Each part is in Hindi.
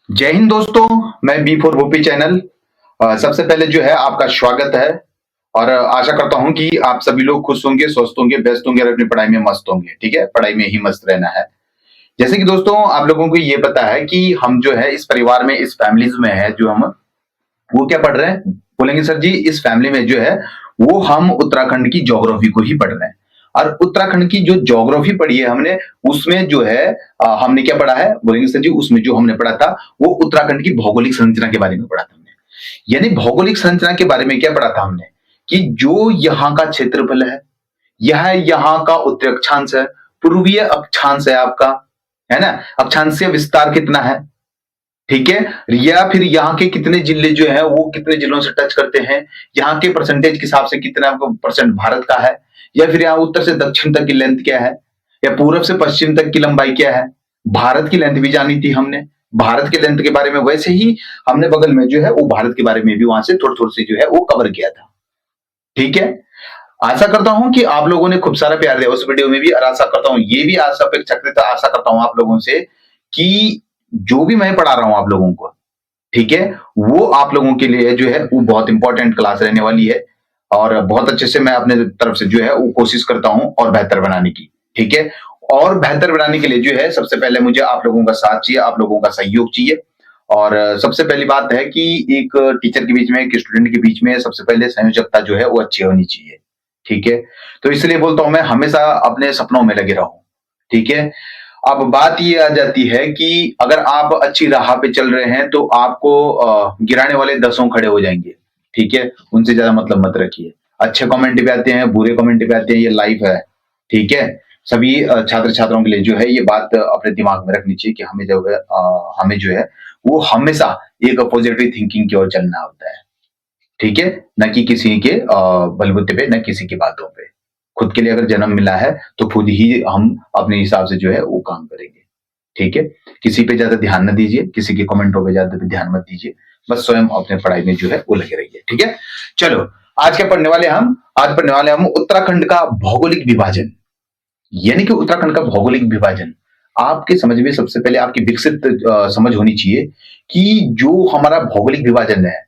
जय हिंद दोस्तों। मैं बी फॉर भोपी चैनल। सबसे पहले जो है आपका स्वागत है और आशा करता हूं कि आप सभी लोग खुश होंगे, स्वस्थ होंगे, व्यस्त होंगे और अपनी पढ़ाई में मस्त होंगे। ठीक है, पढ़ाई में ही मस्त रहना है। जैसे कि दोस्तों आप लोगों को ये पता है कि हम जो है इस परिवार में, इस फैमिलीज में है जो हम, वो क्या पढ़ रहे हैं? बोलेंगे सर जी, इस फैमिली में जो है वो हम उत्तराखंड की ज्योग्राफी को ही पढ़ रहे हैं। और उत्तराखंड की जो ज्योग्राफी पढ़ी है हमने, उसमें जो है हमने क्या पढ़ा है? बोलेंगे सर जी, उसमें जो हमने पढ़ा था वो उत्तराखंड की भौगोलिक संरचना के बारे में पढ़ा था हमने। यानी भौगोलिक संरचना के बारे में क्या पढ़ा था हमने? कि जो यहाँ का क्षेत्रफल है, यह यहाँ का उत्तरी अक्षांश है, पूर्वीय अक्षांश है आपका, है ना, अक्षांशीय विस्तार कितना है, ठीक है, या फिर यहाँ के कितने जिले जो है वो कितने जिलों से टच करते हैं, यहाँ के परसेंटेज के हिसाब से कितना परसेंट भारत का है, या फिर यहाँ उत्तर से दक्षिण तक की लेंथ क्या है, या पूर्व से पश्चिम तक की लंबाई क्या है। भारत की लेंथ भी जानी थी हमने, भारत के लेंथ के बारे में वैसे ही हमने बगल में जो है वो भारत के बारे में भी वहां से थोड़ी थोड़ी सी जो है वो कवर किया था। ठीक है, आशा करता हूं कि आप लोगों ने खूब सारा प्यार दिया उस वीडियो में भी, और आशा करता हूं ये भी आशा करता हूं आप लोगों से कि जो भी मैं पढ़ा रहा हूं आप लोगों को, ठीक है, वो आप लोगों के लिए जो है वो बहुत इंपॉर्टेंट क्लास रहने वाली है। और बहुत अच्छे से मैं अपने तरफ से जो है वो कोशिश करता हूं और बेहतर बनाने की। ठीक है, और बेहतर बनाने के लिए जो है सबसे पहले मुझे आप लोगों का साथ चाहिए, आप लोगों का सहयोग चाहिए। और सबसे पहली बात है कि एक टीचर के बीच में, एक स्टूडेंट के बीच में सबसे पहले संयोजकता जो है वो अच्छी होनी चाहिए। ठीक है, तो इसलिए बोलता हूं मैं हमेशा अपने सपनों में लगे रहूं। ठीक है, अब बात ये आ जाती है कि अगर आप अच्छी राह पे चल रहे हैं तो आपको गिराने वाले दसों खड़े हो जाएंगे। ठीक है, उनसे ज्यादा मतलब मत रखिए। अच्छे कमेंट भी आते हैं, बुरे कमेंट भी आते हैं, ये लाइफ है। ठीक है, सभी छात्र छात्राओं के लिए जो है ये बात अपने दिमाग में रखनी चाहिए कि हमें जो है हमें जो है वो हमेशा एक पॉजिटिव थिंकिंग की ओर चलना होता है। ठीक है, न कि किसी के बलबूते पे, न किसी की बातों पे। खुद के लिए अगर जन्म मिला है तो खुद ही हम अपने हिसाब से जो है वो काम करेंगे। ठीक है, किसी पे ज्यादा ध्यान न दीजिए, किसी के कमेंटों पे ज्यादा भी ध्यान मत दीजिए, बस स्वयं अपने पढ़ाई में जो है वो लगे रहिए। ठीक है, चलो आज क्या पढ़ने वाले हम? आज पढ़ने वाले हम उत्तराखंड का भौगोलिक विभाजन। यानी कि उत्तराखंड का भौगोलिक विभाजन आपके समझ में सबसे पहले आपकी विकसित समझ होनी चाहिए कि जो हमारा भौगोलिक विभाजन है,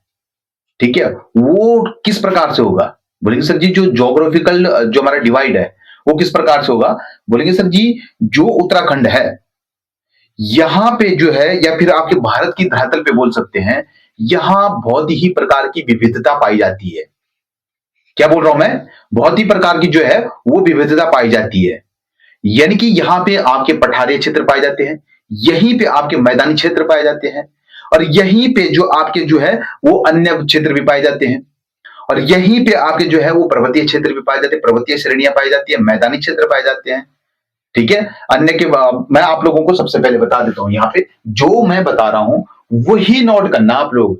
ठीक है, वो किस प्रकार से होगा। बोलेंगे सर जी, जो ज्योग्राफिकल जो हमारा डिवाइड है वो किस प्रकार से होगा? बोलेंगे सर जी, जो उत्तराखंड है यहां पे जो है, या फिर आपके भारत की धरातल पे बोल सकते हैं, यहां बहुत ही प्रकार की विविधता पाई जाती है। क्या बोल रहा हूं मैं? बहुत ही प्रकार की जो है वो विविधता पाई जाती है। यानी कि यहाँ पे आपके पठारी क्षेत्र पाए जाते हैं, यहीं पे आपके मैदानी क्षेत्र पाए जाते हैं, और यहीं पे जो आपके जो है वो अन्य क्षेत्र भी पाए जाते हैं, और यहीं पे आपके जो है वो पर्वतीय क्षेत्र भी पाए जाते हैं, पर्वतीय श्रेणियां पाई जाती है, मैदानी क्षेत्र पाए जाते हैं। ठीक है, अन्य के मैं आप लोगों को सबसे पहले बता देता हूं, यहाँ पे जो मैं बता रहा हूं वही नोट करना आप लोग।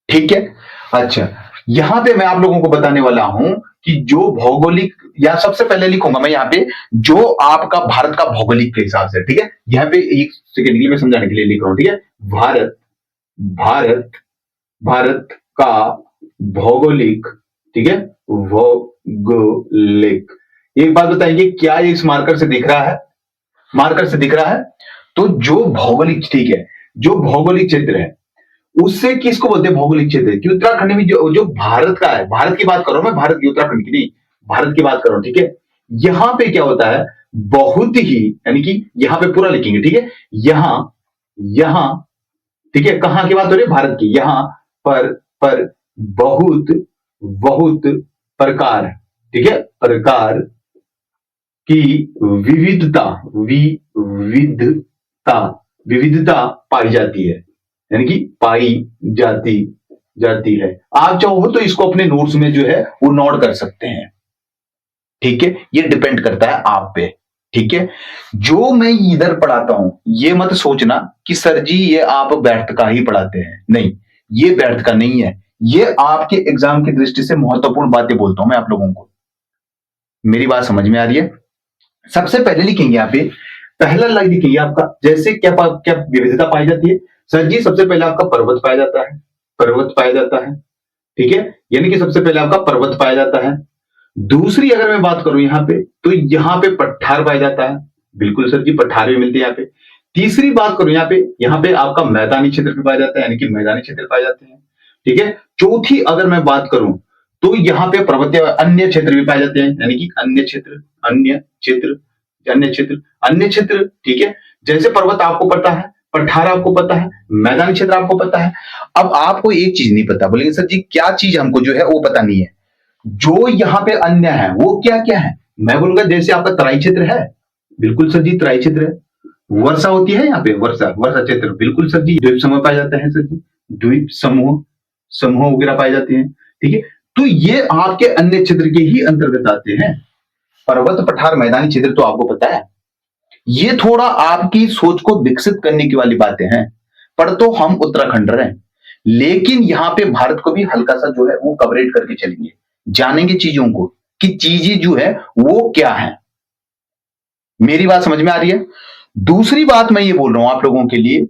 ठीक है, अच्छा, यहां पे मैं आप लोगों को बताने वाला हूं कि जो भौगोलिक, या सबसे पहले लिखूंगा मैं यहाँ पे जो आपका भारत का भौगोलिक के हिसाब से। ठीक है, यहाँ पे एक सेकेंड के लिए मैं समझाने के लिए लिख रहा हूं। ठीक है, भारत, भारत, भारत का भौगोलिक, ठीक है, भौगोलिक। एक बात बताइए, क्या ये इस मार्कर से दिख रहा है? मार्कर से दिख रहा है? तो जो भौगोलिक, ठीक है, जो भौगोलिक क्षेत्र है उससे किसको बोलते हैं भौगोलिक क्षेत्र? कि उत्तराखंड में जो जो भारत का है, भारत की बात कर रहा हूं मैं, भारत की, उत्तराखंड की नहीं, भारत की बात कर रहा हूं। ठीक है, यहां पे क्या होता है, बहुत ही, यानी कि यहां पे पूरा लिखेंगे। ठीक है, यहां, यहां, ठीक है, कहां की बात हो रही है? भारत की। यहां पर बहुत, बहुत प्रकार, ठीक है, प्रकार की विविधता, विविधता, विविधता पाई जाती है, यानी कि पाई जाती जाती है। आप चाहो तो इसको अपने नोट्स में जो है वो नोट कर सकते हैं। ठीक है, ये डिपेंड करता है आप पे। ठीक है, जो मैं इधर पढ़ाता हूं ये मत सोचना कि सर जी ये आप व्यर्थ का ही पढ़ाते हैं, नहीं, ये व्यर्थ का नहीं है। ये आपके एग्जाम की दृष्टि से महत्वपूर्ण बातें बोलता हूं मैं आप लोगों को। मेरी बात समझ में आ रही है? सबसे पहले लिखेंगे यहाँ पे, पहला लाइन लिखेंगे आपका, जैसे क्या क्या विविधता पाई जाती है? सर जी सबसे पहले आपका पर्वत पाया जाता है, पर्वत पाया जाता है। ठीक है, यानी कि सबसे पहले आपका पर्वत पाया जाता है। दूसरी अगर मैं बात करूं यहाँ पे, तो यहाँ पे पठार पाया जाता है। बिल्कुल सर जी, पठार भी मिलते हैं यहाँ पे। तीसरी बात करूं यहाँ पे आपका मैदानी क्षेत्र भी पाया जाता है, यानी कि मैदानी क्षेत्र पाए जाते हैं। ठीक है। चौथी अगर मैं बात करूं तो यहाँ पे पर्वतीय अन्य क्षेत्र भी पाए जाते हैं, यानी कि अन्य क्षेत्र, अन्य क्षेत्र, अन्य क्षेत्र, अन्य क्षेत्र। ठीक है। जैसे पर्वत आपको पता है, पठार आपको पता है, मैदानी क्षेत्र आपको पता है। अब आपको एक चीज नहीं पता, बोलेंगे सर जी क्या चीज हमको जो है वो पता नहीं है। जो यहाँ पे अन्य है वो क्या क्या है, मैं बोलूंगा जैसे आपका तराई क्षेत्र है, बिल्कुल सर जी तराई क्षेत्र है। वर्षा होती है यहाँ पे, वर्षा वर्षा क्षेत्र, बिल्कुल सर जी। द्वीप समूह पाए जाते हैं सर जी, द्वीप समूह, समूह वगैरह पाए जाते हैं। ठीक है। तो ये आपके अन्य क्षेत्र के ही अंतर्गत आते हैं। पर्वत पठार मैदानी क्षेत्र तो आपको पता है। ये थोड़ा आपकी सोच को विकसित करने की वाली बातें हैं। पर तो हम उत्तराखंड रहे, लेकिन यहाँ पे भारत को भी हल्का सा जो है वो कवरेज करके चलेंगे, जानेंगे चीजों को कि चीजें जो है वो क्या है। मेरी बात समझ में आ रही है। दूसरी बात मैं ये बोल रहा हूं आप लोगों के लिए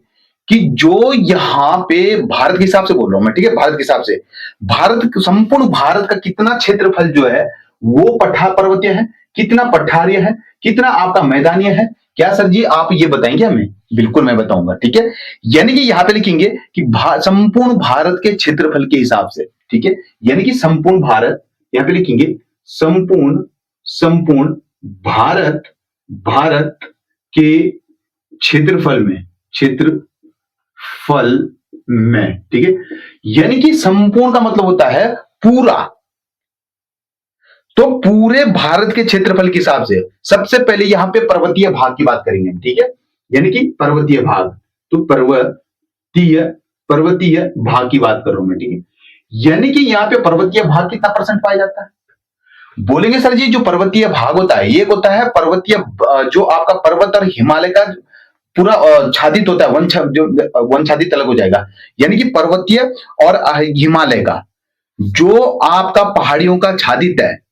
कि जो यहां पे भारत के हिसाब से बोल रहा हूं मैं, ठीक है, भारत के हिसाब से, भारत, संपूर्ण भारत का कितना क्षेत्रफल जो है वो पठार पर्वतीय है, कितना पठारीय है, कितना आपका मैदानीय है, क्या सर जी आप ये बताएंगे हमें? बिल्कुल मैं बताऊंगा। ठीक है। यानी कि यहां पे लिखेंगे कि संपूर्ण भारत के क्षेत्रफल के हिसाब से, ठीक है, यानी कि संपूर्ण भारत, यहां पे लिखेंगे संपूर्ण, संपूर्ण भारत, भारत के क्षेत्रफल में, क्षेत्रफल में, ठीक है, यानी कि संपूर्ण का मतलब होता है पूरा। तो पूरे भारत के क्षेत्रफल के हिसाब से सबसे पहले यहां पे पर्वतीय भाग की बात करेंगे हम, ठीक है, यानी कि पर्वतीय भाग। तो पर्वतीय, पर्वतीय भाग की बात कर रहा हूं मैं, ठीक है, यानी कि यहां पे पर्वतीय भाग कितना परसेंट पाया जाता है? बोलेंगे सर जी जो पर्वतीय भाग होता है एक होता है पर्वतीय, जो आपका पर्वत और हिमालय का पूरा छादित होता है, जो वन छादित अलग हो जाएगा, यानी कि पर्वतीय और हिमालय का जो आपका पहाड़ियों का छादित है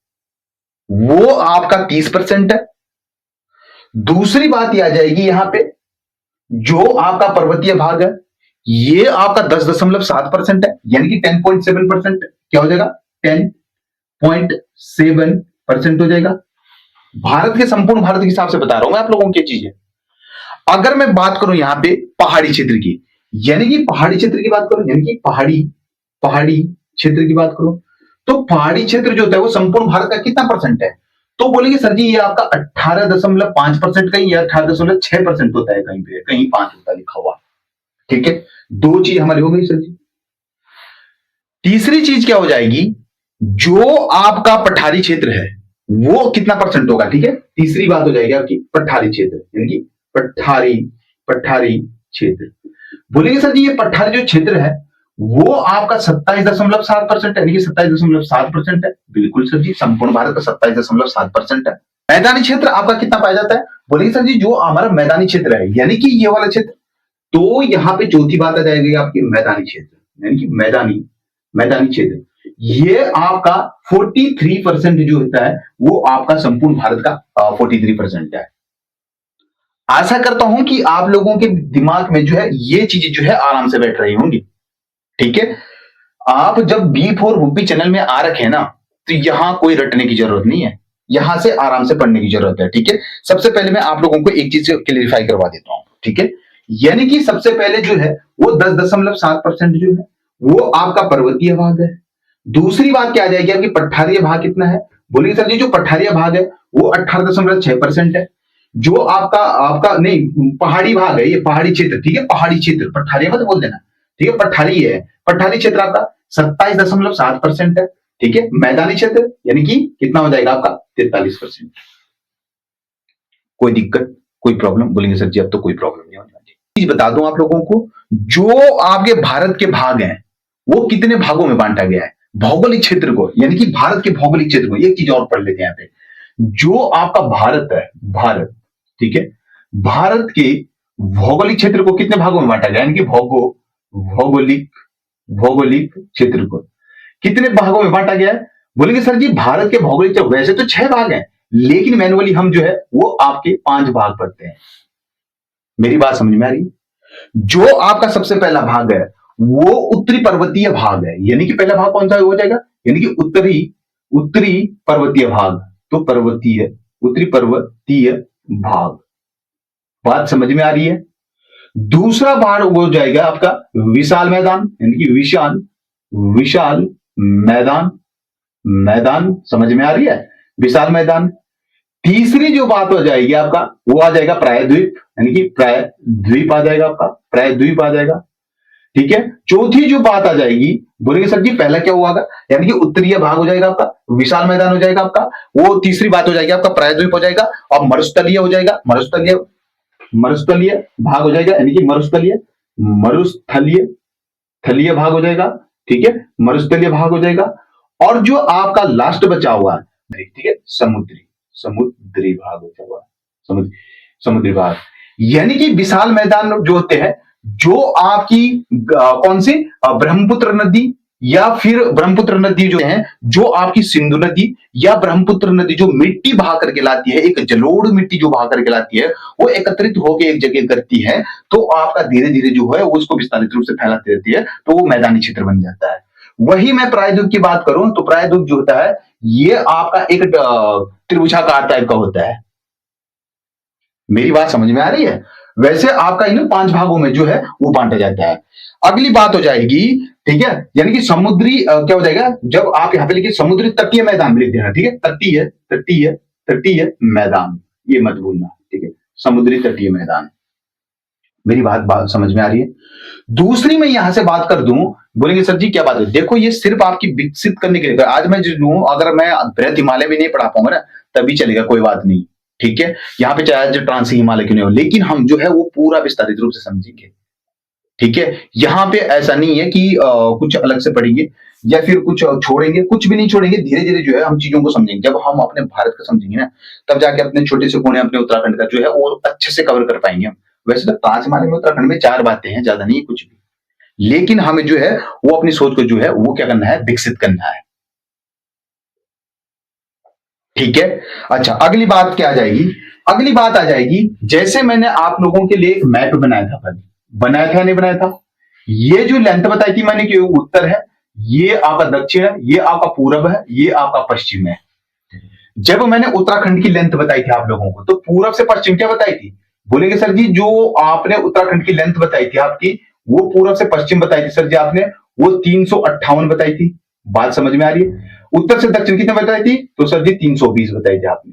वो आपका 30% है। दूसरी बात यह आ जाएगी यहां पे जो आपका पर्वतीय भाग है ये आपका 10.7% है, यानी कि 10.7% क्या हो जाएगा, 10.7% हो जाएगा। भारत के, संपूर्ण भारत के हिसाब से बता रहा हूं मैं आप लोगों की चीजें। अगर मैं बात करूं यहां पे पहाड़ी क्षेत्र की, यानी कि पहाड़ी क्षेत्र की बात करूं, यानी कि पहाड़ी, पहाड़ी क्षेत्र की बात करूं, तो पहाड़ी क्षेत्र जो होता है वो संपूर्ण भारत का कितना परसेंट है? तो बोलेंगे सर जी ये आपका 18.5% कहीं, या 18.6% होता है, कहीं पे कहीं 5 होता है लिखा हुआ। ठीक है। दो चीज हमारी हो गई सर जी। तीसरी चीज क्या हो जाएगी, जो आपका पठारी क्षेत्र है वो कितना परसेंट होगा? ठीक है। तीसरी बात हो जाएगी आपकी पठारी क्षेत्र, यानी कि पठारी, पठारी क्षेत्र। बोलेंगे सर जी ये पठारी जो क्षेत्र है वो आपका 27.7%, यानी कि 27.7% है। बिल्कुल सर जी, संपूर्ण भारत का 27.7% है। मैदानी क्षेत्र आपका कितना पाया जाता है? बोलेंगे सर जी जो हमारा मैदानी क्षेत्र है, यानी कि ये वाला क्षेत्र, तो यहां पे चौथी बात आ जाएगी आपकी मैदानी क्षेत्र, यानी कि मैदानी, मैदानी क्षेत्र, ये आपका 43% जो होता है वो आपका संपूर्ण भारत का 43% है। आशा करता हूं कि आप लोगों के दिमाग में जो है ये चीजें जो है आराम से बैठ रही होंगी। ठीक है। आप जब B4 यूपी चैनल में आ रखे ना तो यहां कोई रटने की जरूरत नहीं है, यहां से आराम से पढ़ने की जरूरत है। ठीक है। सबसे पहले मैं आप लोगों को एक चीज क्लियरिफाई करवा देता हूं, ठीक है, यानी कि सबसे पहले जो है वो 10.7% जो है वो आपका पर्वतीय भाग है। दूसरी बात क्या आ जाएगी आपकी, पठारीय भाग कितना है? बोलिए सर जी जो पठारीय भाग है वो 18.6% है। जो आपका आपका नहीं पहाड़ी भाग है, ये पहाड़ी क्षेत्र, ठीक है, पहाड़ी क्षेत्र, पठारीय मत बोल देना, ठीक है, पठारी है, पठारी क्षेत्र आपका 27.7% है। ठीक है। मैदानी क्षेत्र यानी कि कितना हो जाएगा आपका 43%। कोई दिक्कत, कोई प्रॉब्लम? बोलेंगे सर जी अब तो कोई प्रॉब्लम नहीं होने वाली। चीज बता दूं आप लोगों को, जो आपके भारत के भाग हैं वो कितने भागों में बांटा गया है भौगोलिक क्षेत्र को, यानी कि भारत के भौगोलिक क्षेत्र को। एक चीज और पढ़ लेते हैं यहाँ पे, जो आपका भारत है, भारत, ठीक है, भारत के भौगोलिक क्षेत्र को कितने भागों में बांटा गया, यानी कि भौगोलिक, भौगोलिक क्षेत्र को कितने भागों में बांटा गया है? बोलेंगे सर जी भारत के भौगोलिक क्षेत्र वैसे तो 6 भाग हैं, लेकिन मैनुअली हम जो है वो आपके 5 भाग पढ़ते हैं। मेरी बात समझ में आ रही? जो आपका सबसे पहला भाग है वो उत्तरी पर्वतीय भाग है, यानी कि पहला भाग कौन सा हो जाएगा, यानी कि उत्तरी, उत्तरी पर्वतीय भाग। तो पर्वतीय, उत्तरी पर्वतीय भाग, बात समझ में आ रही है? दूसरा भाग हो जाएगा आपका विशाल मैदान, यानी कि विशाल विशाल मैदान, मैदान समझ में आ रही है, विशाल मैदान। तीसरी जो बात हो जाएगी आपका वो आ जाएगा प्रायद्वीप, यानी कि प्रायद्वीप आ जाएगा आपका, प्रायद्वीप आ जाएगा। ठीक है, चौथी जो बात आ जाएगी, बोलेंगे सर जी पहला क्या हुआ, यानी कि उत्तरीय भाग हो जाएगा आपका, विशाल मैदान हो जाएगा आपका, वो तीसरी बात हो जाएगी आपका प्रायद्वीप हो जाएगा, और मरुस्थलीय हो जाएगा, मरुस्थलीय मरुस्थलीय भाग हो जाएगा, यानी कि मरुस्थलीय मरुस्थलीय थलीय भाग हो जाएगा। ठीक है, मरुस्थलीय भाग हो जाएगा। और जो आपका लास्ट बचा हुआ है, ठीक है, समुद्री समुद्री भाग बचा हुआ, समुद्री समुद्री भाग, यानी कि विशाल मैदान जो होते हैं, जो आपकी कौन सी ब्रह्मपुत्र नदी, या फिर ब्रह्मपुत्र नदी जो है, जो आपकी सिंधु नदी या ब्रह्मपुत्र नदी जो मिट्टी बहा करके लाती है, एक जलोढ़ मिट्टी जो बहा करके लाती है, वो एकत्रित होकर एक जगह करती है, तो आपका धीरे धीरे जो है वो उसको विस्तारित रूप से फैलाती रहती है, तो वो मैदानी क्षेत्र बन जाता है। वही मैं प्रायद्वीप की बात करूं तो प्रायद्वीप जो होता है ये आपका एक त्रिभुजाकार टाइप का होता है। मेरी बात समझ में आ रही है? वैसे आपका इन 5 भागों में जो है वो बांटा जाता है। अगली बात हो जाएगी, ठीक है, यानी कि समुद्री क्या हो जाएगा, जब आप यहां पे लिखिए समुद्री तटीय मैदान लिख देना, ठीक है, तटीय तटीय तटीय मैदान, ये मत भूलना, ठीक है, समुद्री तटीय मैदान। मेरी बात समझ में आ रही है? दूसरी मैं यहां से बात कर दूं, बोलेंगे सर जी क्या बात है, देखो ये सिर्फ आपकी विकसित करने के लिए, आज मैं जो लूं, अगर मैं बृहद हिमालय भी नहीं पढ़ा पाऊंगा ना तभी चलेगा, कोई बात नहीं, ठीक है, यहाँ पे चाहे ट्रांस हिमालय क्यों नहीं हो, लेकिन हम जो है वो पूरा विस्तारित रूप से समझेंगे। ठीक है, यहाँ पे ऐसा नहीं है कि कुछ अलग से पढ़ेंगे या फिर कुछ छोड़ेंगे, कुछ भी नहीं छोड़ेंगे, धीरे धीरे जो है हम चीजों को समझेंगे। जब हम अपने भारत का समझेंगे ना, तब जाके अपने छोटे से कोने, अपने उत्तराखंड का जो है वो अच्छे से कवर कर पाएंगे हम। वैसे तो ट्रांस हिमालय में उत्तराखंड में 4 बातें हैं, ज्यादा नहीं है कुछ भी, लेकिन हमें जो है वो अपनी सोच को जो है वो क्या करना है, विकसित करना है। ठीक है, अच्छा अगली बात क्या आ जाएगी, अगली बात आ जाएगी, जैसे मैंने आप लोगों के लिए एक मैप बनाया था, पहले बनाया था नहीं बनाया था, ये जो लेंथ बताई थी मैंने कि उत्तर है, ये आपका दक्षिण है, ये आपका पूरब है, ये आपका पश्चिम है। जब मैंने उत्तराखंड की लेंथ बताई थी आप लोगों को, तो पूरब से पश्चिम क्या बताई थी, बोलेंगे सर जी जो आपने उत्तराखंड की लेंथ बताई थी आपकी, वो पूरब से पश्चिम बताई थी सर जी आपने, वो 358 बताई थी। बात समझ में आ रही है? उत्तर से दक्षिण कितने बताई थी, तो सर जी 320 बताई थी आपने।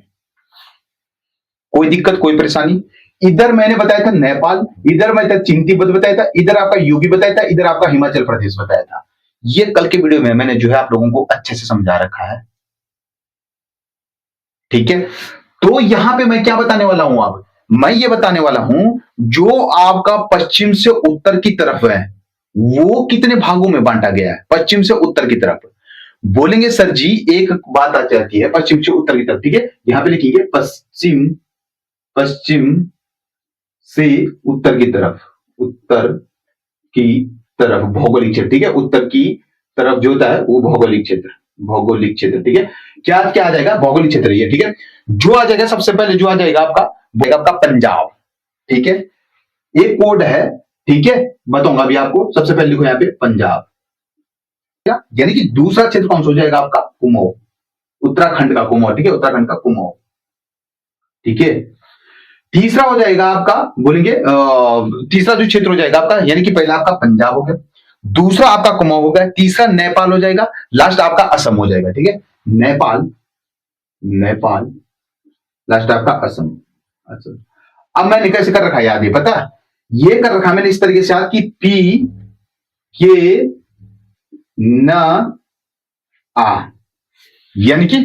कोई दिक्कत कोई परेशानी? इधर मैंने बताया था नेपाल, इधर मैंने चीन तिब्बत बताया था, इधर आपका यूपी बताया था, इधर आपका हिमाचल प्रदेश बताया था। ये कल के वीडियो में मैंने जो है आप लोगों को अच्छे से समझा रखा है। ठीक है, तो यहां पे मैं क्या बताने वाला हूं, अब मैं ये बताने वाला हूं, जो आपका पश्चिम से उत्तर की तरफ है वो कितने भागों में बांटा गया है, पश्चिम से उत्तर की तरफ। बोलेंगे सर जी एक बात आ जाती है पश्चिम से उत्तर की तरफ, ठीक है, यहां पे लिखेंगे पश्चिम, पश्चिम से उत्तर की तरफ, उत्तर की तरफ भौगोलिक क्षेत्र, ठीक है, उत्तर की तरफ जो होता है वो भौगोलिक क्षेत्र, भौगोलिक क्षेत्र, ठीक है, क्या क्या आ जाएगा, भौगोलिक क्षेत्र ये, ठीक है। जो आ जाएगा सबसे पहले जो आ जाएगा आपका, वो आपका पंजाब, ठीक है, एक कोड है, ठीक है, बताऊंगा अभी आपको। सबसे पहले लिखो यहाँ पे पंजाब, यानी कि दूसरा क्षेत्र कौन सा हो जाएगा आपका, कुमाऊं, उत्तराखंड का कुमाऊं, ठीक है, उत्तराखंड का कुमाऊं, ठीक है। तीसरा हो जाएगा आपका, बोलेंगे तीसरा जो क्षेत्र हो जाएगा आपका, यानी कि पहला आपका पंजाब हो गया, दूसरा आपका कुमाऊं हो गया, तीसरा नेपाल हो जाएगा, लास्ट आपका असम हो जाएगा, ठीक है, नेपाल, नेपाल, लास्ट आपका असम, असम। अब मैंने कैसे कर रखा है याद है, पता है? ये कर रखा मैंने इस तरीके से याद कि पी के न आ, यानी कि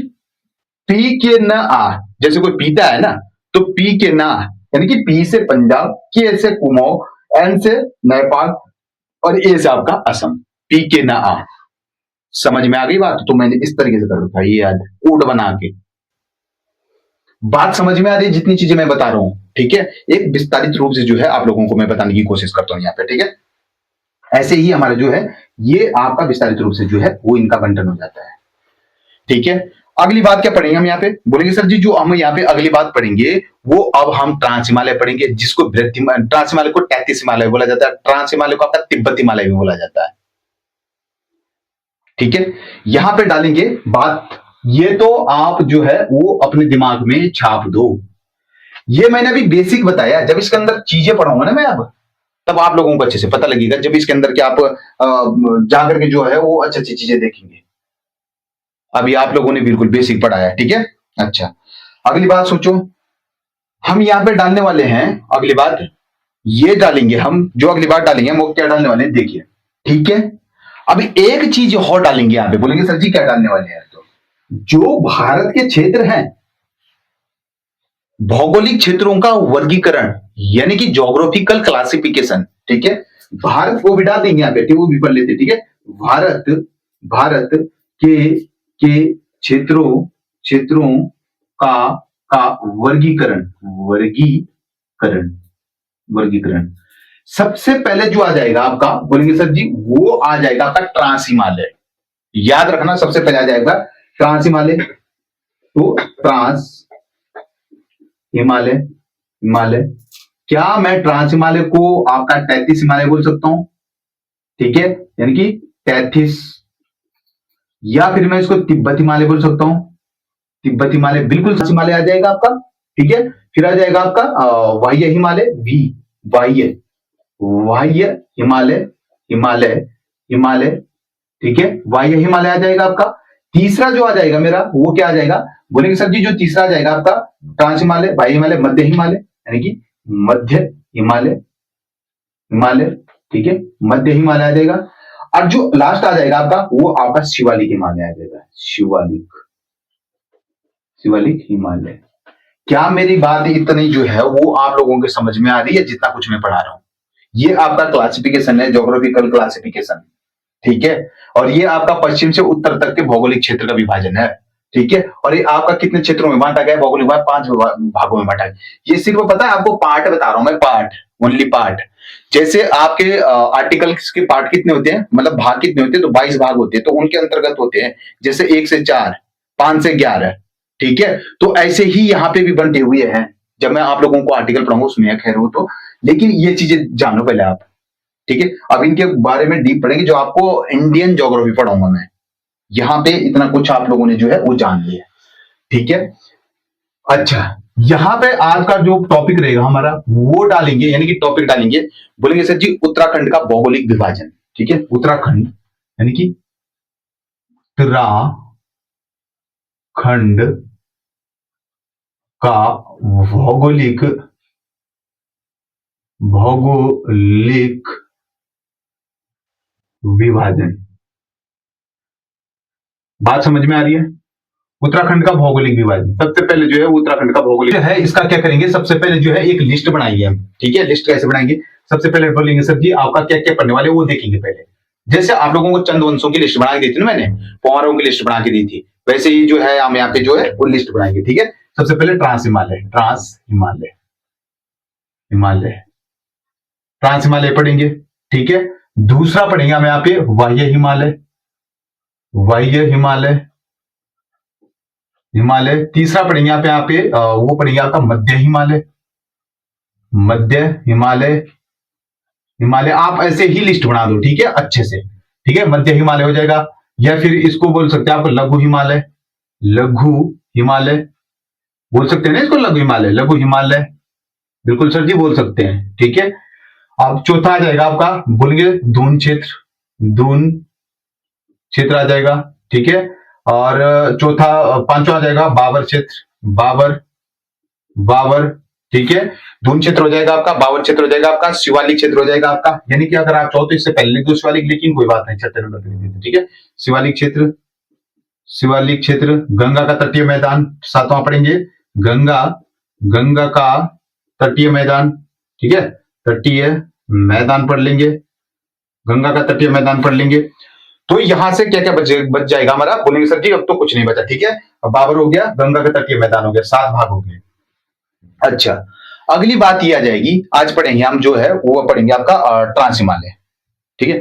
पी के न आ, जैसे कोई पीता है ना, तो पी के ना, यानी कि पी से पंजाब, के से कुमाऊं, एन से नेपाल, और ए से आपका असम, पी के ना आ। समझ में आ गई बात? तो मैंने इस तरीके से कर रखा है, ये याद कोड बना के। बात समझ में आ रही है जितनी चीजें मैं बता रहा हूं, ठीक है, एक विस्तारित रूप से जो है आप लोगों को मैं बताने की कोशिश करता हूं यहाँ पे, ठीक है। ऐसे ही हमारा जो है ये आपका विस्तारित रूप से जो है वो इनका बंटन हो जाता है, ठीक है। अगली बात क्या पढ़ेंगे हम यहाँ पे, बोलेंगे सर जी जो हम यहाँ पे अगली बात पढ़ेंगे वो अब हम ट्रांस हिमालय पढ़ेंगे, जिसको ट्रांस हिमालय को 33 हिमालय बोला जाता है, ट्रांस हिमालय को आपका तिब्बत हिमालय भी बोला जाता है, ठीक है। यहां पे डालेंगे बात, ये तो आप जो है वो अपने दिमाग में छाप दो। ये मैंने अभी बेसिक बताया, जब इसके अंदर चीजें पढ़ाऊंगा ना मैं अब, तब आप लोगों को अच्छे से पता लगेगा, जब इसके अंदर के आप जाकर के जो है वो अच्छी अच्छी चीजें देखेंगे। अभी आप लोगों ने बिल्कुल बेसिक पढ़ा है, ठीक है। अच्छा, अगली बात सोचो, हम यहाँ पे डालने वाले हैं अगली बात, ये डालेंगे हम, जो अगली बात डालेंगे हम वो क्या डालने वाले हैं देखिए, ठीक है। अभी एक चीज और डालेंगे यहाँ पे, बोलेंगे सर जी क्या डालने वाले हैं, तो जो भारत के क्षेत्र हैं, भौगोलिक क्षेत्रों का वर्गीकरण, यानी कि ज्योग्राफिकल क्लासिफिकेशन, ठीक है। भारत को भी डाल देंगे यहाँ पे, वो भी पढ़ लेते, ठीक है। भारत भारत के क्षेत्रों का वर्गीकरण वर्गीकरण वर्गीकरण। सबसे पहले जो आ जाएगा आपका, बोलेंगे सर जी, वो आ जाएगा आपका ट्रांस हिमालय। याद रखना, सबसे पहले आ जाएगा ट्रांस हिमालय। तो ट्रांस हिमालय क्या मैं ट्रांस हिमालय को आपका 33 हिमालय बोल सकता हूं, ठीक है, यानी कि 33, या फिर मैं इसको तिब्बत हिमालय बोल सकता हूं, तिब्बत हिमालय, बिल्कुल हिमालय आ जाएगा आपका, ठीक है। फिर आ जाएगा आपका वाह्य हिमालय, वाह्य हिमालय, हिमालय, ठीक है, वाह्य हिमालय आ जाएगा आपका। तीसरा जो आ जाएगा मेरा, वो क्या आ जाएगा, बोलेंगे सर जी, जो तीसरा आ जाएगा आपका ट्रांस हिमालय, वाह्य हिमालय, मध्य हिमालय, यानी कि मध्य हिमालय, ठीक है, मध्य हिमालय आ जाएगा। और जो लास्ट आ जाएगा आपका, वो आपका शिवालिक हिमालय आ जाएगा, शिवालिक हिमालय। क्या मेरी बात इतनी जो है वो आप लोगों के समझ में आ रही है, जितना कुछ मैं पढ़ा रहा हूं? ये आपका क्लासिफिकेशन है, ज्योग्राफिकल क्लासिफिकेशन, ठीक है। और ये आपका पश्चिम से उत्तर तक के भौगोलिक क्षेत्र का विभाजन है, ठीक है। और ये आपका कितने क्षेत्रों में बांटा गया, भौगोलिक भाग 5 भागों में बांटा गया। ये सिर्फ पता है आपको, पार्ट बता रहा हूं मैं, पार्ट, ओनली पार्ट। जैसे आपके आर्टिकल्स के पार्ट कितने होते हैं, मतलब भाग कितने होते हैं, तो 22 भाग होते हैं, तो उनके अंतर्गत होते हैं, जैसे 1 से 4, 5 से 11, ठीक है। तो ऐसे ही यहाँ पे भी बंटे हुए हैं। जब मैं आप लोगों को आर्टिकल पढ़ाऊंगा उसमें खैर हो तो, लेकिन ये चीजें जानो पहले आप, ठीक है। अब इनके बारे में डीप पढ़ेंगे, जो आपको इंडियन ज्योग्राफी पढ़ाऊंगा मैं। यहाँ पे इतना कुछ आप लोगों ने जो है वो जान लिया, ठीक है। अच्छा, यहाँ पे आज का जो टॉपिक रहेगा हमारा, वो डालेंगे, यानी कि टॉपिक डालेंगे, बोलेंगे सर जी उत्तराखंड का भौगोलिक विभाजन, ठीक है। उत्तराखंड यानी कि उत्तराखंड का भौगोलिक विभाजन। बात समझ में आ रही है? उत्तराखंड का भौगोलिक विभाजन, सबसे पहले जो है उत्तराखंड का भौगोलिक है, इसका क्या करेंगे, सबसे पहले जो है एक लिस्ट बनाएंगे हम, ठीक है। लिस्ट कैसे बनाएंगे, सबसे पहले बोलेंगे सर जी आपका क्या क्या पढ़ने वाले वो देखेंगे पहले। जैसे आप लोगों को चंद वंशों की लिस्ट बना के दी थी ना मैंने, पौरों की लिस्ट बना के दी थी, वैसे ही जो है हम यहाँ पे जो है वो लिस्ट बनाएंगे, ठीक है। सबसे पहले ट्रांस हिमालय, ट्रांस हिमालय पढ़ेंगे, ठीक है। दूसरा पढ़ेंगे हम यहाँ पे वाह्य हिमालय। तीसरा पढ़ेंगे यहाँ पे वो पढ़ेंगे आपका मध्य हिमालय। आप ऐसे ही लिस्ट बना दो, ठीक है, अच्छे से, ठीक है। मध्य हिमालय हो जाएगा, या फिर इसको बोल सकते हैं आप लघु हिमालय बोल सकते हैं ना इसको, लघु हिमालय, बिल्कुल सर जी बोल सकते हैं, ठीक है। अब चौथा आ जाएगा आपका, बोलेंगे दून क्षेत्र आ जाएगा, ठीक है। और चौथा, पांचवा आ जाएगा बाबर, ठीक है। दून क्षेत्र हो जाएगा आपका, बाबर क्षेत्र हो जाएगा आपका, शिवालिक क्षेत्र हो जाएगा आपका, यानी कि अगर आप चाहो तो इससे पहले लिख दो शिवालिक, लेकिन कोई बात नहीं, छठे नंबर पे लिख देते, ठीक है। शिवालिक क्षेत्र, गंगा का तटीय मैदान, सातवां पढ़ेंगे गंगा का तटीय मैदान, ठीक है, तटीय मैदान पढ़ लेंगे, गंगा का तटीय मैदान पढ़ लेंगे। तो यहां से क्या क्या बच जाएगा हमारा, बोलेंगे सर जी अब तो कुछ नहीं बचा, ठीक है। बाबर हो गया, गंगा का तटीय मैदान हो गया, 7 भाग हो गए। अच्छा, अगली बात ये आ जाएगी, आज पढ़ेंगे हम जो है वो पढ़ेंगे आपका ट्रांस हिमालय, ठीक है।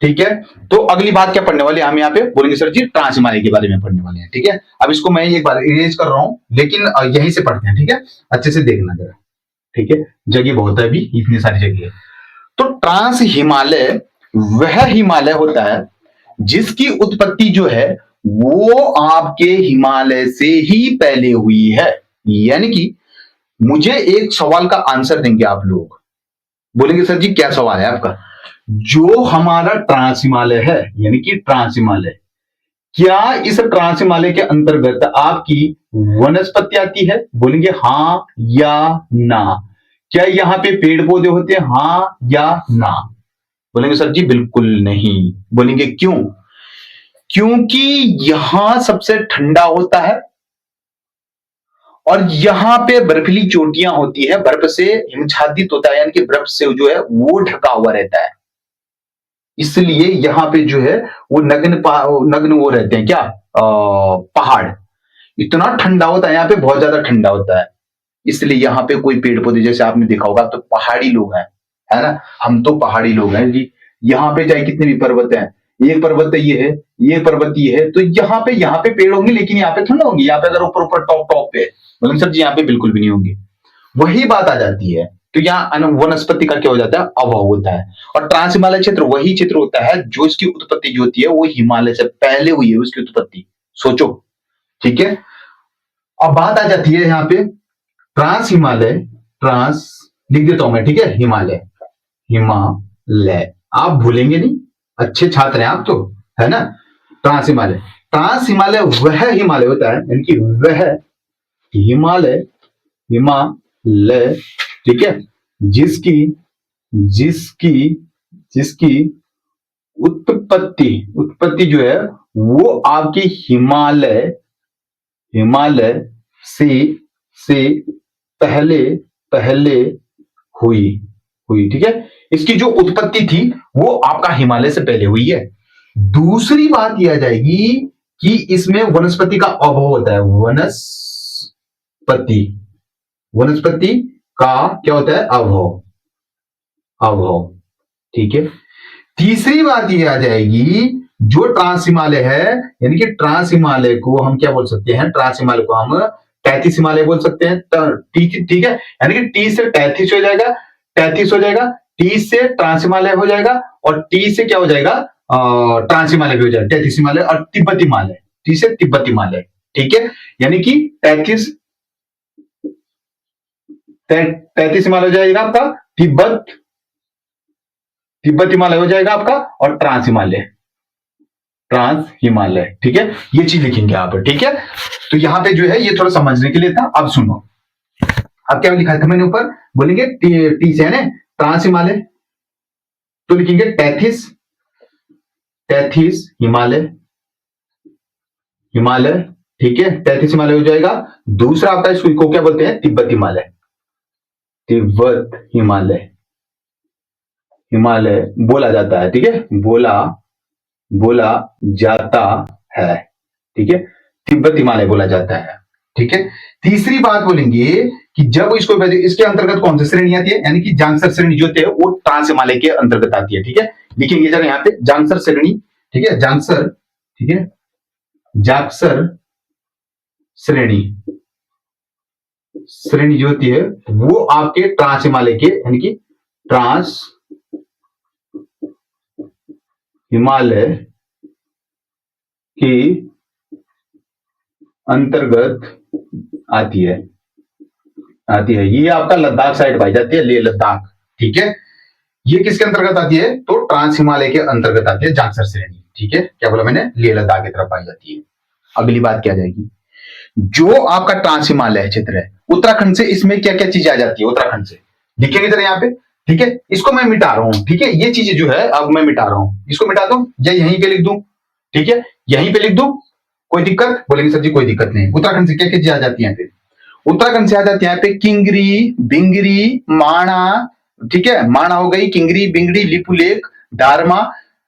तो अगली बात क्या पढ़ने वाले हम यहाँ पे, बोलेंगे सर जी ट्रांस हिमालय के बारे में पढ़ने वाले हैं, ठीक है। अब इसको मैं एक बार इरेज कर रहा हूं, लेकिन यहीं से पढ़ते हैं, ठीक है, अच्छे से देखना जरा, ठीक है, जगह बहुत है, अभी इतनी सारी जगह है। तो ट्रांस हिमालय वह हिमालय होता है जिसकी उत्पत्ति जो है वो आपके हिमालय से ही पहले हुई है। यानी कि मुझे एक सवाल का आंसर देंगे आप लोग, बोलेंगे सर जी क्या सवाल है आपका? जो हमारा ट्रांस हिमालय है, यानी कि ट्रांस हिमालय, क्या इस ट्रांस हिमालय के अंतर्गत आपकी वनस्पति आती है? बोलेंगे हाँ या ना। क्या यहाँ पे पेड़ पौधे होते हैं? हाँ या ना। बोलेंगे सर जी बिल्कुल नहीं। बोलेंगे क्यों? क्योंकि यहां सबसे ठंडा होता है और यहां पे बर्फीली चोटियां होती है, बर्फ से हिमछादित होता है, यानी कि बर्फ से जो है वो ढका हुआ रहता है। इसलिए यहां पे जो है वो नग्न वो रहते हैं, क्या पहाड़। इतना ठंडा होता है यहाँ पे, बहुत ज्यादा ठंडा होता है। इसलिए यहाँ पे कोई पेड़ पौधे, जैसे आपने देखा होगा तो पहाड़ी लोग हैं, है ना। हम तो पहाड़ी लोग हैं जी। यहाँ पे चाहे कितने भी पर्वत हैं, एक पर्वत ये है, ये पर्वत ये है, तो यहाँ पे पेड़ होंगे, लेकिन यहाँ पे ठंड होंगी। यहाँ पे अगर ऊपर ऊपर टॉप टॉप पे, मतलब सर जी यहाँ पे बिल्कुल भी नहीं होंगे। वही बात आ जाती है। तो यहाँ वनस्पति का क्या हो जाता है? अभाव होता है। और ट्रांस हिमालय क्षेत्र वही क्षेत्र होता है जो इसकी उत्पत्ति जो होती है वो हिमालय से पहले हुई है, उसकी उत्पत्ति। सोचो, ठीक है। अब बात आ जाती है यहाँ पे ट्रांस हिमालय, ट्रांस लिख देता हूं मैं, ठीक है। हिमालय, हिमालय आप भूलेंगे नहीं, अच्छे छात्र हैं आप तो, है ना। ट्रांस हिमालय, ट्रांस हिमालय वह हिमालय होता है, यानी कि वह हिमालय, हिमालय, ठीक है, जिसकी जिसकी जिसकी उत्पत्ति, उत्पत्ति जो है वो आपकी हिमालय, हिमालय से पहले पहले हुई हुई, ठीक है। इसकी जो उत्पत्ति थी वो आपका हिमालय से पहले हुई है। दूसरी बात यह आ जाएगी कि इसमें वनस्पति का अभाव होता है। वनस्पति, वनस्पति का क्या होता है? अभाव, अभाव, ठीक है। तीसरी बात यह आ जाएगी, जो ट्रांस हिमालय है, यानी कि ट्रांस हिमालय को हम क्या बोल सकते हैं? ट्रांस हिमालय को हम तैतीस हिमालय बोल सकते हैं, ठीक ठीक है। यानी कि टी से 33 हो जाएगा, 33 हो जाएगा, टी से ट्रांस हिमालय हो जाएगा, और टी से क्या हो जाएगा? ट्रांस हिमालय भी हो जाएगा, 33 हिमालय, और तिब्बत हिमालय, टी से तिब्बत हिमालय, ठीक है। यानी कि 33 हिमालय हो जाएगा आपका, तिब्बत, तिब्बत हिमालय हो जाएगा आपका, और ट्रांस हिमालय, ट्रांस हिमालय, ठीक है। ये चीज लिखेंगे आप, ठीक है। तो यहां पे जो है ये थोड़ा समझने के लिए था। अब सुनो, अब क्या लिखा था मैंने ऊपर? बोलेंगे टी से है ना, ट्रांस हिमालय, तो लिखेंगे 33, 33 हिमालय, हिमालय, ठीक है, 33 हिमालय हो जाएगा। दूसरा आपका इसको क्या बोलते हैं? तिब्बत हिमालय, तिब्बत हिमालय, हिमालय बोला जाता है, ठीक है, बोला बोला जाता है, ठीक है, तिब्बत हिमालय बोला जाता है, ठीक है। तीसरी बात बोलेंगे कि जब इसको, इसके अंतर्गत कौन सी श्रेणी आती है? यानी कि जांगसर श्रेणी जो है वो ट्रांस हिमालय के अंतर्गत आती है, ठीक है। लिखेंगे जरा यहाँ पे जांगसर श्रेणी, ठीक है, जांगसर, ठीक है, जांगसर श्रेणी, श्रेणी जो होती है वो आपके ट्रांस हिमालय के, यानी कि ट्रांस हिमालय की अंतर्गत आती है, आती है। ये आपका लद्दाख साइड पाई जाती है, लेह लद्दाख, ठीक है। ये किसके अंतर्गत आती है? तो ट्रांस हिमालय के अंतर्गत आती है जांगसर श्रेणी, ठीक है। क्या बोला मैंने? लेह लद्दाख की तरफ पाई जाती है। अगली बात क्या जाएगी? जो आपका ट्रांस हिमालय क्षेत्र है उत्तराखंड से, इसमें क्या क्या चीजें आ जाती है उत्तराखंड से? लिखेंगे जरा यहाँ पे, ठीक है। इसको मैं मिटा रहा हूं, ठीक है, ये चीजें जो है अब मैं मिटा रहा हूं, इसको मिटा दूं या यहीं पे लिख दूं? ठीक है, यहीं पे लिख दूं, कोई दिक्कत? बोलेंगे सर जी कोई दिक्कत नहीं। उत्तराखंड से क्या क्या चीजें आ जाती है? उत्तराखंड से आ जाती है यहाँ पे किंगरी, बिंगरी, माणा, ठीक है, माणा हो गई, किंगरी, बिंगड़ी, लिपुलेख, दारमा,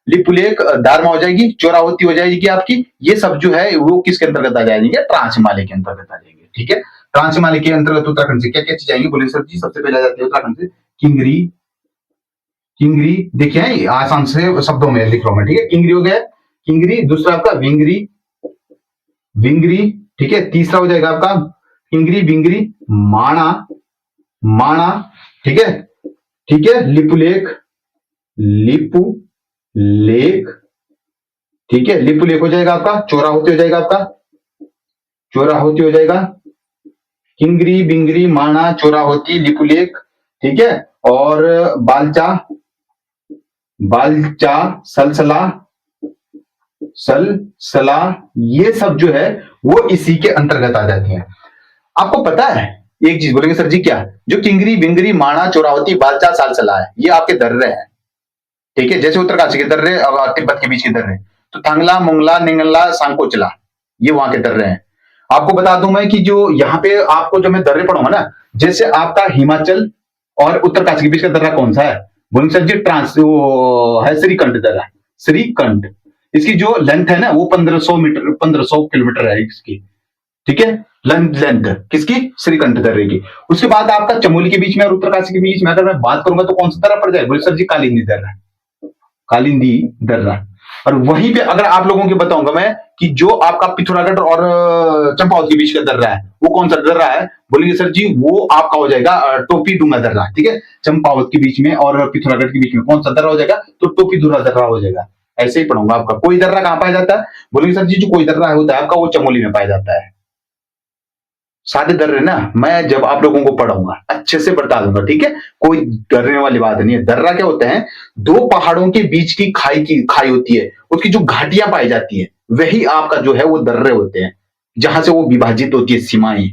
लिपुलेख, दारमा हो जाएगी, चोरावती हो जाएगी आपकी। ये सब जो है वो किसके अंतर्गत आ जाएंगे? ट्रांस हिमालय के अंतर्गत आ जाएंगे, ठीक है। ट्रांस हिमालय के अंतर्गत उत्तराखंड से क्या क्या चीज आएंगी? बोले सर जी सबसे पहले आ जाती है उत्तराखंड से किंगरी, किंगरी देखिए आसान से शब्दों में लिख रहा हूं मैं, ठीक है। किंगरी हो गया, किंगरी। दूसरा आपका विंगरी, विंगरी, ठीक है। तीसरा हो जाएगा आपका किंगरी, बिंगरी, माणा, माणा, ठीक है, ठीक है। लिपुलेख, लिपु लेख, ठीक है, लिपुलेख हो जाएगा आपका। चोराहोती हो जाएगा आपका, चोराहोती हो जाएगा। किंगरी, बिंगरी, माणा, चोराहोती, लिपुलेख, ठीक है। और बालचा, बालचा, सलसला, सलसला, ये सब जो है वो इसी के अंतर्गत आ जाती हैं। आपको पता है एक चीज बोलेंगे सर जी क्या, जो किंगरी बिंगरी माणा चौरावती बालचा सालसला है ये आपके दर्रे हैं, ठीक है, जैसे उत्तरकाशी के दर्रे और तिब्बत के बीच के दर्रे, तो थंगला मुंगला निंगला सांकोचला ये वहां के दर्रे हैं। आपको बता दूं मैं कि जो यहाँ पे आपको जो मैं दर्रे पढ़ूंगा ना, जैसे आपका हिमाचल और उत्तरकाशी के बीच का दर्रा कौन सा है, बोलेंगे सर जी ट्रांस वो है श्रीकंठ दर्रा, श्रीकंठ। इसकी जो लेंथ है ना वो 1500 मीटर 1500 किलोमीटर है इसकी, ठीक है, लेंथ लेंथ किसकी, श्रीकंठ दर्रे की। उसके बाद आपका चमोली के बीच में और उत्तरकाशी के बीच में अगर मैं बात करूंगा तो कौन सा दर्रा पड़ जाए, बोले सर जी कालिंदी दर्रा, कालिंदी दर्रा। और वहीं पे अगर आप लोगों को बताऊंगा मैं कि जो आपका पिथौरागढ़ और चंपावत के बीच का दर्रा है वो कौन सा दर्रा है, बोलेंगे सर जी वो आपका हो जाएगा टोपी डूंगा दर्रा, ठीक है, चंपावत के बीच में और पिथौरागढ़ के बीच में कौन सा दर्रा हो जाएगा, तो टोपी दूरा दर्रा हो जाएगा। ऐसे ही पढ़ूंगा आपका। कोई दर्रा कहां पाया जाता है, बोलेंगे सर जी जो कोई दर्रा होता है आपका वो चमोली में पाया जाता है। सादे दर्रे ना मैं जब आप लोगों को पढ़ाऊंगा अच्छे से बता दूंगा, ठीक है, कोई डरने वाली बात नहीं है। दर्रा क्या होता है, दो पहाड़ों के बीच की खाई होती है, उसकी जो घाटियां पाई जाती है वही आपका जो है वो दर्रे होते हैं, जहां से वो विभाजित होती है सीमाएं,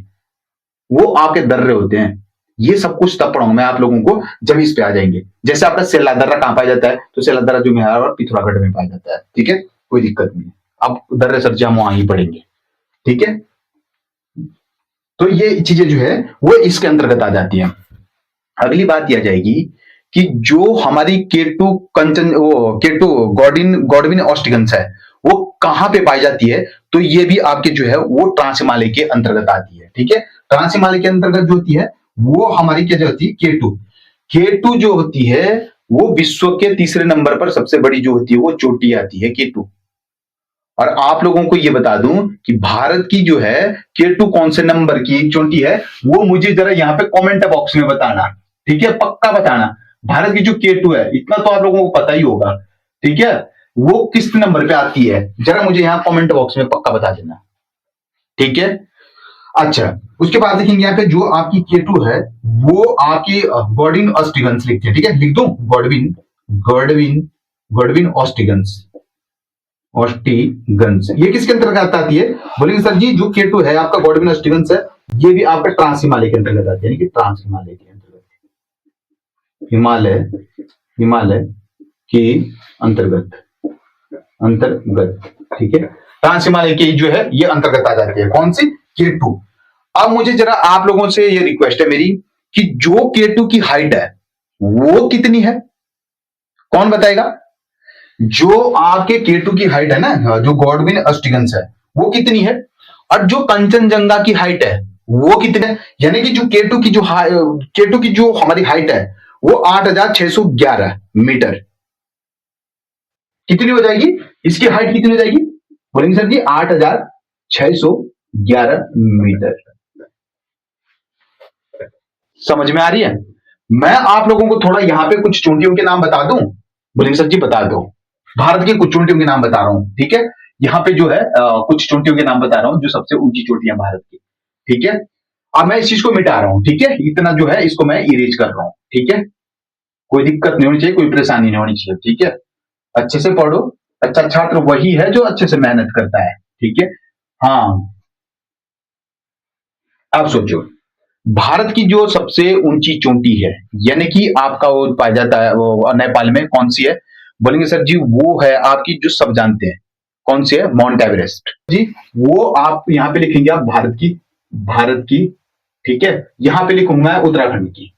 वो आपके दर्रे होते हैं। ये सब कुछ तब पढ़ाऊंगा मैं आप लोगों को जब इस पे आ जाएंगे। जैसे आपका सेला दर्रा कहां पाया जाता है, तो सेला दर्रा जो है पिथौरागढ़ में पाया जाता है, ठीक है, कोई दिक्कत नहीं है। अब दर्रे सर हम वहां ही पढ़ेंगे, ठीक है। तो ये चीजें जो है वो इसके अंतर्गत आ जाती हैं। अगली बात यह जाएगी कि जो हमारी केटू कंचन वो केटू गॉडविन ऑस्टिगन्स है वो कहां पे पाई जाती है, तो ये भी आपके जो है वो ट्रांस हिमालय के अंतर्गत आती है, ठीक है। ट्रांस हिमालय के अंतर्गत जो होती है वो हमारी क्या जो होती है, केटू। केटू जो होती है वो विश्व के तीसरे नंबर पर सबसे बड़ी जो होती है वो चोटी आती है केटू। और आप लोगों को यह बता दूं कि भारत की जो है केटू कौन से नंबर की चोटी है, वो मुझे जरा यहाँ पे कमेंट बॉक्स में बताना, ठीक है, पक्का बताना। भारत की जो केटू है इतना तो आप लोगों को पता ही होगा, ठीक है, वो किस नंबर पे आती है जरा मुझे यहाँ कमेंट बॉक्स में पक्का बता देना, ठीक है। अच्छा, उसके बाद देखेंगे यहाँ पे जो आपकी केटू है वो आपकी गॉडविन ऑस्टिगन्स लिखते हैं, ठीक है, लिख दो गॉडविन गॉडविन गॉडविन ऑस्टिगन्स ऑस्टिगन्स। ये किसके अंतर्गत आती है, बोलेंगे सर जी जो केटू है आपका गॉडविन ऑस्टिगन्स है ये भी आपका ट्रांस हिमालय के अंतर्गत आती है, यानी कि ट्रांस हिमालय के अंतर्गत, हिमालय हिमालय के अंतर्गत अंतर्गत, ठीक है, ट्रांस हिमालय की जो है ये अंतर्गत आ जाती है, कौन सी, केटू। अब मुझे जरा आप लोगों से ये रिक्वेस्ट है मेरी कि जो केटू की हाइट है वो कितनी है, कौन बताएगा। जो आपके केटू की हाइट है ना, जो गॉडविन ऑस्टिगन्स है वो कितनी है, और जो कंचनजंगा की हाइट है वो कितने है, यानी कि जो केटू की जो हमारी हाइट है वो 8611 मीटर कितनी हो जाएगी, इसकी हाइट कितनी हो जाएगी, बोलेंगे सर जी 8611 मीटर। समझ में आ रही है। मैं आप लोगों को थोड़ा यहां पे कुछ चोटियों के नाम बता दूं, बोलेंगे सर जी बता दो। भारत की कुछ चोटियों के नाम बता रहा हूं, ठीक है, यहाँ पे जो है कुछ चोटियों के नाम बता रहा हूं जो सबसे ऊंची चोटियां भारत की, ठीक है। अब मैं इस चीज को मिटा रहा हूं, ठीक है, इतना जो है इसको मैं इरेज कर रहा हूं, ठीक है, कोई दिक्कत नहीं होनी चाहिए, कोई परेशानी नहीं होनी चाहिए, ठीक है। अच्छे से पढ़ो, अच्छा छात्र वही है जो अच्छे से मेहनत करता है, ठीक है। हाँ, आप सोचो भारत की जो सबसे ऊंची चोटी है यानी कि आपका वो पाया जाता है वो नेपाल में, कौन सी है, बोलेंगे सर जी वो है आपकी जो सब जानते हैं कौन सी है, माउंट एवरेस्ट जी। वो आप यहां पे लिखेंगे आप भारत की, ठीक है, यहां पे लिखूंगा उत्तराखंड की।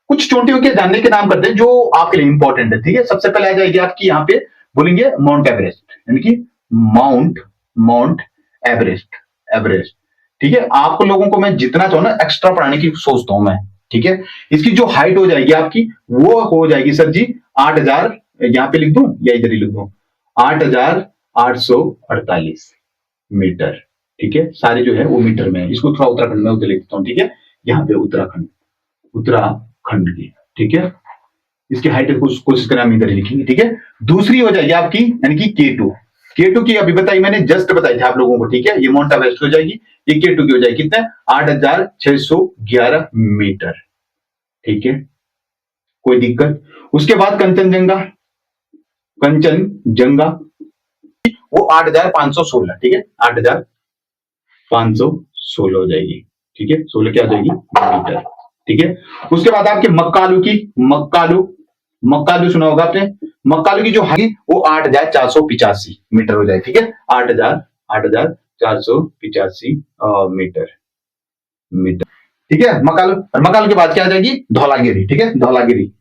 कुछ चोटियों के जानने के नाम करते हैं जो आपके लिए इंपॉर्टेंट है, ठीक है। सबसे पहले आ जाएगी आपकी यहाँ पे बोलेंगे माउंट एवरेस्ट, यानी कि माउंट माउंट एवरेस्ट एवरेस्ट, ठीक है। आपको लोगों को मैं जितना चाहूँ ना एक्स्ट्रा पढ़ाने की सोचता हूं मैं, ठीक है। इसकी जो हाइट हो जाएगी आपकी वो हो जाएगी सर जी 8000, यहाँ पे लिख दूं या इधर ही लिख दूं, 8848 मीटर, ठीक है। सारे जो है वो मीटर में है, इसको थोड़ा उत्तराखंड में उधर लिख देता हूँ, ठीक है, यहाँ पे उत्तराखंड की, ठीक है। इसकी हाइट कोशिश करें हम इधर ही लिखेंगे, ठीक है। दूसरी हो जाएगी आपकी यानी कि केटू की अभी बताई मैंने, जस्ट बताई थी आप लोगों को, ठीक है, ये माउंट एवरेस्ट हो जाएगी, ये केटू की हो जाएगी कितने 8611 मीटर, ठीक है, कोई दिक्कत। उसके बाद कंचनजंगा, कंचनजंगा वो 8,516, ठीक है, 8,516 हो जाएगी, ठीक है, 16 क्या हो जाएगी मीटर, ठीक है। उसके बाद आपके मक्कालू की, मक्कालू, मक्कालू सुना होगा आपने, मक्कालू की जो हाइट वो 8,485 मीटर हो जाएगी, ठीक है, 8,485 मीटर, मीटर, ठीक है, मकालू। और मकालू के बाद क्या आ जाएगी धौलागिरी, ठीक है, धौलागिरी,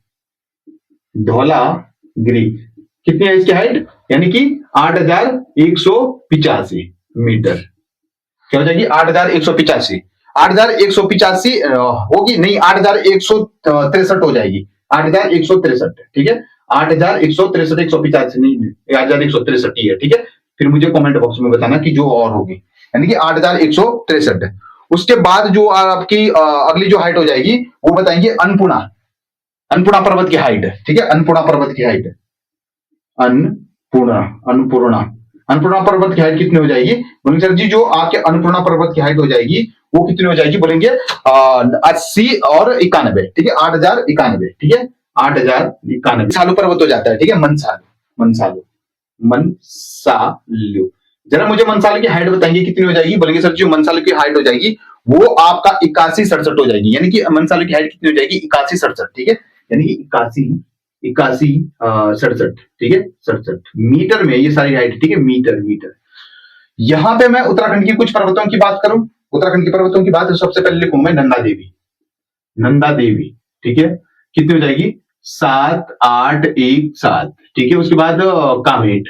धौलागिरी कितनी है इसकी हाइट, यानी कि 8,185 मीटर, क्या हो जाएगी 8,185, 8,185 होगी नहीं, 8,163 हो जाएगी, 8,163, ठीक है, 8,163, 185 नहीं, 8,163 ही है, ठीक है। फिर मुझे कमेंट बॉक्स में बताना कि जो और होगी, यानी कि 8,163। उसके बाद जो आपकी अगली जो हाइट हो जाएगी वो बताएंगे अन्नपूर्णा, अन्नपूर्णा पर्वत की हाइट, ठीक है, अन्नपूर्णा पर्वत की हाइट, अन्नपूर्णा, अन्नपूर्णा, अन्नपूर्णा पर्वत की हाइट कितनी हो जाएगी, बोलेंगे सर जी जो आपके अन्नपूर्णा पर्वत की हाइट हो जाएगी वो कितनी हो जाएगी, बोलेंगे 80 और 91, ठीक है, 8,091, ठीक है, 8,091 सालू पर्वत हो जाता है, ठीक है, मनसालू, मनसालू, मनसालू। जरा मुझे मनसालू की हाइट बताएंगे कितनी हो जाएगी, बोलेंगे सर जी मनसालू की हाइट हो जाएगी वो आपका 81-67 हो जाएगी, यानी कि मनसालू की हाइट कितनी हो जाएगी 81-67, ठीक है, यानी कि 67, ठीक है, 67 मीटर में ये सारी हाइट, ठीक है, मीटर, मीटर। यहां पे मैं उत्तराखंड की कुछ पर्वतों की बात करूं, उत्तराखंड की पर्वतों की बात तो सबसे पहले लिखूं मैं नंदा देवी, नंदा देवी, ठीक है, कितनी हो जाएगी 7,817, ठीक है। उसके बाद कामेट,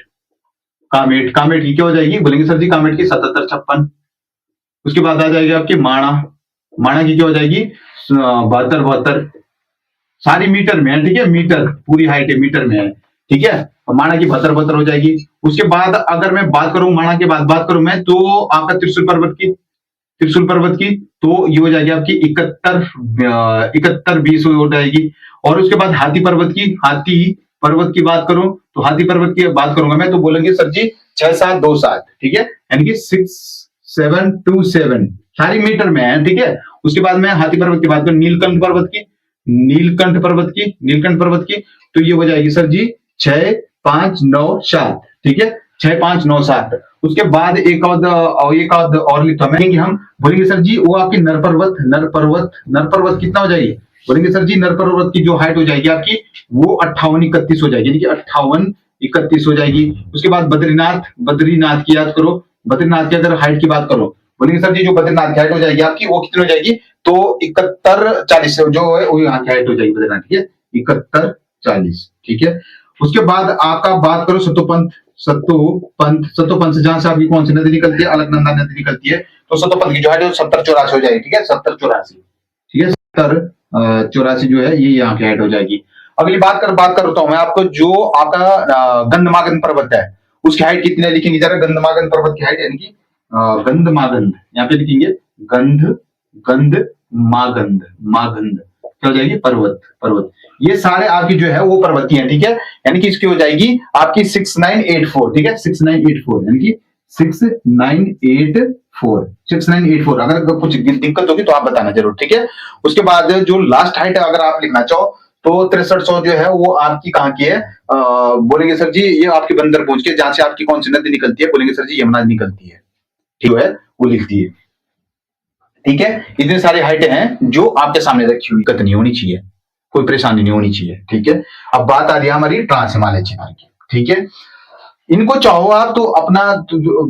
कामेट, कामेट की क्या हो जाएगी, बोलेंगे सर जी कामेट की 77-56। उसके बाद आ जाएगी आपकी माणा, माणा की क्या हो जाएगी 72-72, सारी मीटर में है, ठीक है, मीटर पूरी हाइट है मीटर में है, ठीक है, माणा की 72-72 हो जाएगी। उसके बाद अगर मैं बात करूं माणा के बाद बात करूं मैं तो आपका त्रिशूल पर्वत की, त्रिशूल पर्वत की तो ये हो जाएगी आपकी 71-20 हो जाएगी। और उसके बाद हाथी पर्वत की, हाथी पर्वत की बात करूं तो हाथी पर्वत की बात करूंगा मैं तो बोलेंगे सर जी 6,727, ठीक है, यानी कि 6,727 सारी मीटर में है, ठीक है। उसके बाद मैं हाथी पर्वत की बात करूं, नीलकंठ पर्वत की, नीलकंठ पर्वत की, नीलकंठ पर्वत की तो ये हो जाएगी सर जी 6,597, ठीक है, 6,597। उसके बाद एक और लिखा मैं कि हम बोलेंगे सर जी वो आपकी नर पर्वत, नर पर्वत, नर पर्वत कितना हो जाएगी, बोलेंगे सर जी नर पर्वत की जो हाइट हो जाएगी आपकी वो 58-31 हो जाएगी, यानी कि 58-31 हो जाएगी। उसके बाद बद्रीनाथ, बद्रीनाथ की याद करो, बद्रीनाथ की अगर हाइट की बात करो बोलेंगे सर जी जो बद्रीनाथ की हाइट हो जाएगी आपकी वो कितनी हो जाएगी तो 71-40 जो है वो यहाँ की हाइट हो जाएगी बद्रीनाथ, ठीक है, 71-40, ठीक है। उसके बाद आपका बात करो सतोपंथ, सतोपंथ, सतोपंथ से जहां से आपकी कौन सी नदी निकलती है, अलकनंदा नदी निकलती है, तो सतोपंथ की जो हाइट है 70-84 हो जाएगी, ठीक है, 70-84, ठीक है, 70-84 जो है ये यहाँ की हाइट हो जाएगी। अगली बात करता हूं मैं आपको जो आपका गंधमागन पर्वत है उसकी हाइट कितनी है लिखेंगे जरा, गंधमागन पर्वत की हाइट यानी कि गंधमागंध, यहाँ पे लिखेंगे गंध, गंध मागंध, मागंध क्या हो जाएगी पर्वत, पर्वत, ये सारे आपकी जो है वो पर्वतीय है, ठीक है, यानी कि इसकी हो जाएगी आपकी 6,984, ठीक है, 6,984 यानी कि 6,984, 6,984। अगर कुछ दिक्कत होगी तो आप बताना जरूर, ठीक है। उसके बाद जो लास्ट हाइट है अगर आप लिखना चाहो तो 6300 जो है वो आपकी कहाँ की है, बोलेंगे सर जी ये आपके बंदर पहुंच के जहां से आपकी कौन सी नदी निकलती है, बोलेंगे सर जी यमुना निकलती है, ठीक है, वो लिखती है, ठीक है। इतने सारे हाइटें हैं जो आपके सामने रखी हुई, दिक्कत नहीं होनी चाहिए, कोई परेशानी नहीं होनी चाहिए, ठीक है। अब बात आ रही है हमारी ट्रांस हिमालय चिनार की, ठीक है। इनको चाहो आप तो अपना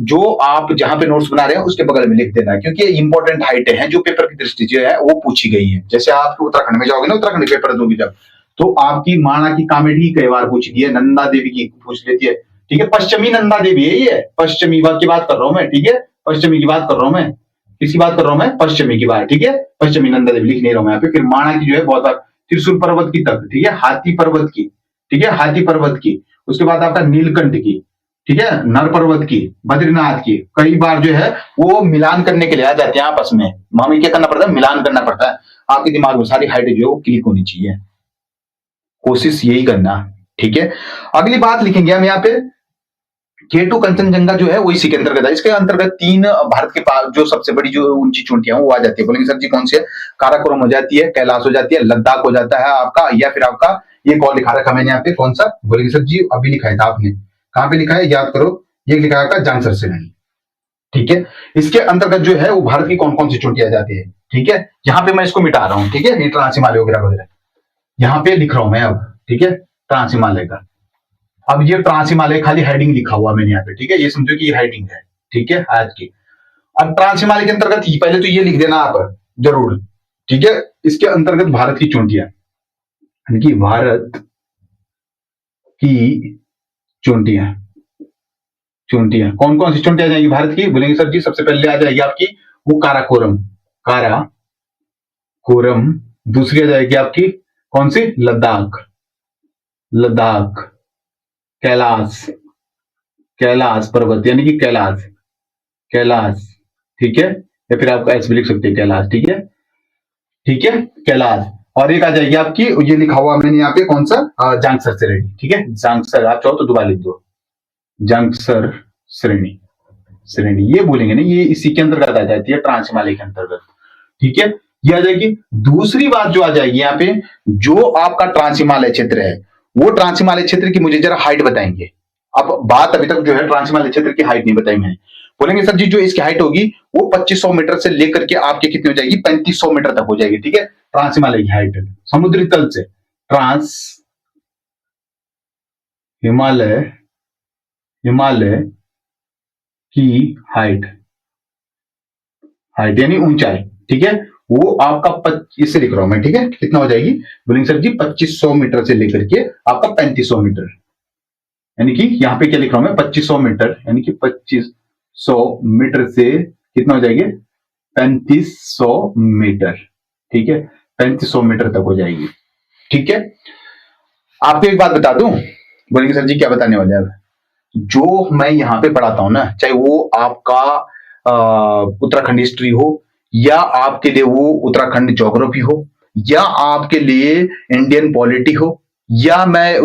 जो आप जहां पे नोट्स बना रहे हैं उसके बगल में लिख देना, क्योंकि इंपॉर्टेंट हाइटें हैं जो पेपर की दृष्टि से है वो पूछी गई है। जैसे आप उत्तराखंड में जाओगे ना, उत्तराखंड पेपर दोगे जब तो आपकी माणा की कामेडी कई बार पूछी गई है, नंदा देवी की पूछ लेती है, ठीक है, पश्चिमी नंदा देवी है ये, पश्चिमी की बात कर रहा हूं मैं, ठीक है, पश्चिमी की बात कर रहा हूं मैं, किसकी बात कर रहा हूं मैं, पश्चिमी की बात, ठीक है, पश्चिमी नंदा देवी लिख नहीं रहा हूं यहाँ पे। फिर माणा की जो है बहुत बार त्रिशूल पर्वत की तक, ठीक है, हाथी पर्वत की, ठीक है, हाथी पर्वत की। उसके बाद आपका नीलकंठ की, ठीक है, नर पर्वत की, बद्रीनाथ की, कई बार जो है वो मिलान करने के लिए आ जाते हैं आपस में, हमें क्या करना पड़ता है, मिलान करना पड़ता है। आपके दिमाग में सारी हाइट जो है वो क्लिक होनी चाहिए, कोशिश यही करना, ठीक है। अगली बात लिखेंगे हम यहाँ पे K2 कंचनजंगा जो है वो इसी के अंतर्गत है। इसके अंतर्गत तीन भारत के पास जो सबसे बड़ी जो ऊंची चोटियां वो आ जाती है। बोलेंगे सर जी कौन सी है? काराकोरम हो जाती है, कैलाश हो जाती है, लद्दाख हो जाता है आपका, या फिर आपका ये कौन लिखा रखा मैंने यहाँ पे कौन सा? बोलेंगे सर जी अभी लिखा था आपने, कहाँ पे लिखा है याद करो, ये लिखा है आपका जांगसर श्रेणी। ठीक है, इसके अंतर्गत जो है वो भारत की कौन कौन सी चोटियां आ जाती है। ठीक है, यहाँ पे मैं इसको मिटा रहा हूँ। ठीक है, ये ट्रांस हिमालय वगैरह वगैरह यहाँ पे लिख रहा हूं मैं अब। ठीक है, ट्रांस हिमालय का अब ये ट्रांस हिमालय खाली हेडिंग लिखा हुआ मैंने यहाँ पे। ठीक है, ये समझो कि ये हेडिंग है। ठीक है, आज की अब ट्रांस हिमालय के अंतर्गत पहले तो ये लिख देना आप जरूर। ठीक है, इसके अंतर्गत भारत की चोटियां, यानी कि भारत की चोटियां, चोटियां कौन कौन सी चोटियां आ जाएंगी भारत की? बोलेंगे सर जी सबसे पहले आ जाएगी आपकी वो काराकोरम, काराकोरम। दूसरी आ जाएगी आपकी कौन सी? लद्दाख, लद्दाख। कैलाश, कैलाश पर्वत यानी कि कैलाश, कैलाश। ठीक है, या फिर आप ऐसे भी लिख सकते हैं कैलाश। ठीक है, ठीक है, कैलाश। और एक आ जाएगी आपकी ये लिखा हुआ मैंने यहाँ पे कौन सा? जांगसर श्रेणी। ठीक है, जांगसर आप चाहो तो दोबारा लिख दो, जांगसर श्रेणी, श्रेणी ये बोलेंगे ना, ये इसी के अंतर्गत आ जाती है, ट्रांस हिमालय के अंतर्गत। ठीक है, ये आ जाएगी। दूसरी बात जो आ जाएगी यहाँ पे, जो आपका ट्रांस हिमालय क्षेत्र है वो ट्रांस हिमालय क्षेत्र की मुझे जरा हाइट बताएंगे। अब बात अभी तक जो है ट्रांस हिमालय क्षेत्र की हाइट नहीं बताई मैंने। बोलेंगे सर जी जो इसकी हाइट होगी वो 2500 मीटर से लेकर के आपके कितनी हो जाएगी? 3500 मीटर तक हो जाएगी। ठीक है, ट्रांस हिमालय की हाइट समुद्री तल से, ट्रांस हिमालय, हिमालय की हाइट, हाइट यानी ऊंचाई। ठीक है, वो आपका इससे लिख रहा हूं मैं। ठीक है, कितना हो जाएगी? बोलेंगे सर जी 2500 मीटर से लेकर के आपका 3500 मीटर, यानी कि यहाँ पे क्या लिख रहा हूं मैं? 2500 मीटर, यानी कि 2500 मीटर से कितना हो जाएगी? 3500 मीटर। ठीक है, 3500 मीटर तक हो जाएगी। ठीक है, आपको एक बात बता दूं, बोलेंगे सर जी क्या बताने वाले हैं? जो मैं यहाँ पे पढ़ाता हूं ना, चाहे वो आपका उत्तराखंड हिस्ट्री हो, या आपके लिए वो उत्तराखंड ज्योग्राफी हो, या आपके लिए इंडियन पॉलिटी हो, या मैं